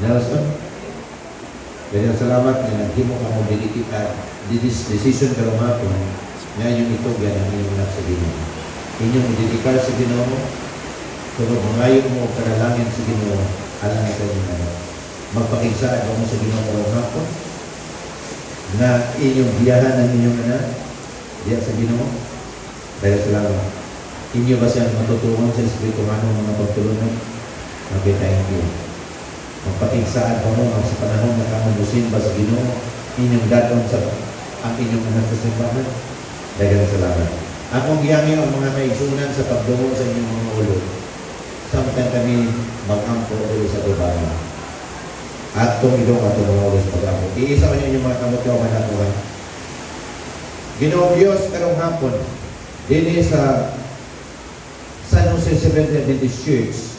Nelson, ganyan salamat na naghimo ka mo decision ka lang ako nga yung ito ganyan yung anak sa Ginoo. Inyong idedikar sa Ginoo, kung mangayon mo panalangin sa Ginoo, alam sa inyong anak. Magpakigsaan mo sa Ginoo karong hapon na inyong biyahan ng inyong anak, diya sa Ginoo. Dahil salamat. Inyo ba siyang matutunan sa Espiritu Santo mga pagtulungan? Okay, thank you. Magpakigsaan mo sa panahon na kamo musimba sa Ginoo, inyong dadon sa ang inyong anak sa simbahan. Dahil salamat. Akong giyangin ang mga maigsunan sa pagdungo sa inyong mga ulo. Samtang kami mag-ampo ulo sa babae. At kung idong ato mga ulo sa pag-ampo. Iisa ko niyo yung mga kamot-kaw manatuhan. Ginoong Diyos karong hapon, dini sa San Jose Seventh Adventist Church,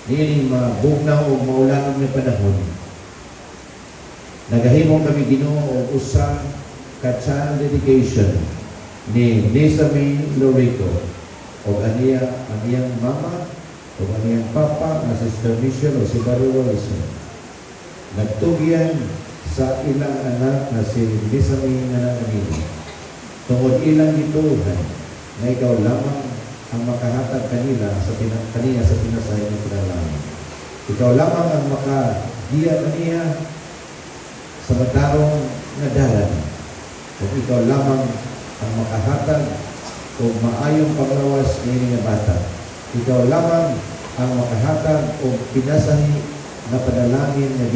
nini mabugnaw o maulanong na panahon, nagahimong kami Ginoo o usa ka child dedication ni Lisa May Lorico o aniyang mama o aniyang papa na Sister Michelle o si Barry Wilson. Nagtugyan sa ilang anak na si Lisa May nga nanganini. Tungod ilang ituhan na ikaw lamang ang makahatag kanila kaniya sa pinasay ng pinalangin. Ikaw lamang ang makagiya kaniya sa matarong nga dalan. Kung ikaw lamang ang makahatag o maayong panglawas ng nga bata. Ikaw lamang ang makahatag o pinasahi na panalangin na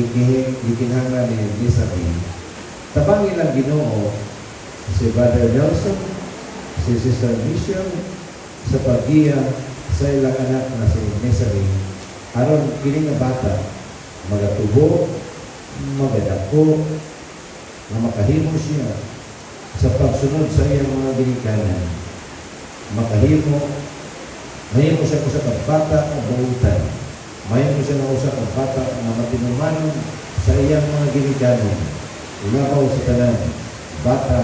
gikinhanglan ni Elizabeth. Tabangin lang Ginoo si Brother Nelson, si Sister Michelle, sa paggiya sa ilang anak na si Elizabeth. Aron kini nga bata, magatubo, magadako, na makahimo siya sa pagsunod sa iyang mga ginikanan. Mahimo siya ko sa pagbata o buutan. Mahimo siya na usa ka bata na matinumanon sa iyang mga ginikanan. Ilabaw sa tanan, bata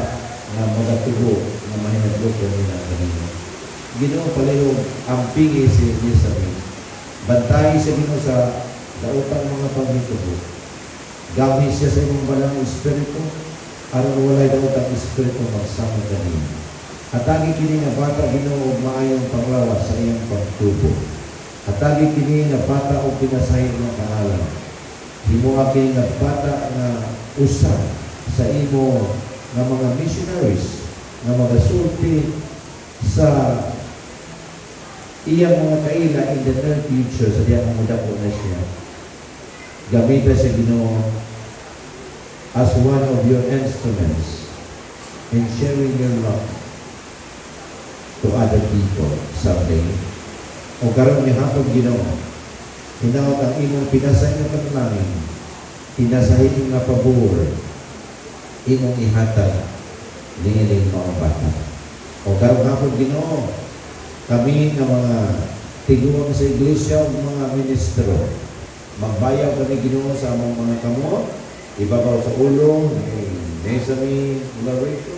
na magatubo na mahinaglo ko nila kanina. Ginoo palihog ang pingi si Elizabeth. Bantayi siya Ginoo sa daotang mga pagitubo. Gamit siya sa imong balang espiritu aron walay daotang espiritu magsama kanina. Atagi kini nga bata Ginoo maayong panglawas sa iyang pagtubo. Atagi kini nga bata o pinasahin ng kaalam. Himuha kini nga bata nga usa sa imo nga mga missionaries nga magasulti sa iyang mga kaila in the near future sa diyang mga dako na siya. Gamitin sa Ginoo as one of your instruments in sharing your love to other people someday. O karon ni hapon Ginoo, hinawat ang imong pinasay nga panalangin, pinasahin nga pabor, imong ihatag niiling mga bata. O karon hapon Ginoo, kami nga mga tiguang sa iglesia o mga ministro, magbayaw kami Ginoo sa among mga kamot, ibabaw sa ulo ni Nesami Lorico,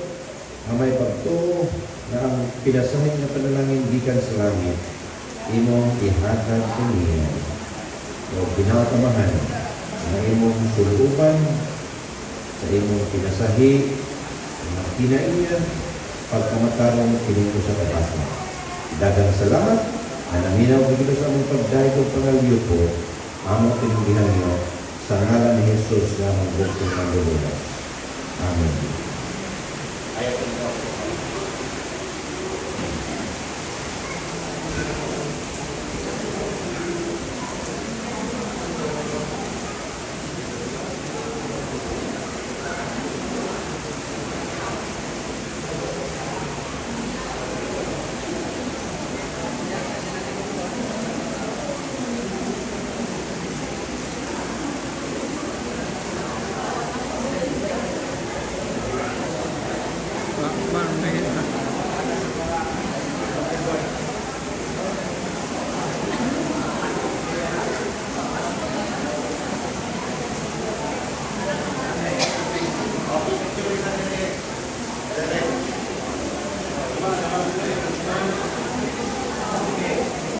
ang may pagtuo na ang pinasahin na panalangin gikan sa langit, imong ihatag kaniya. O ginatamahan na imong tuluban sa imong pinasahi, na kinaiya, pagkamatarong kininto sa kabasa. Dagang salamat, na naminaw ko sa among pagdahil ko pangalyo po, among tinunggihan niyo, sa ngalan ni Jesus na magbukong ng Amen. Ayaw ko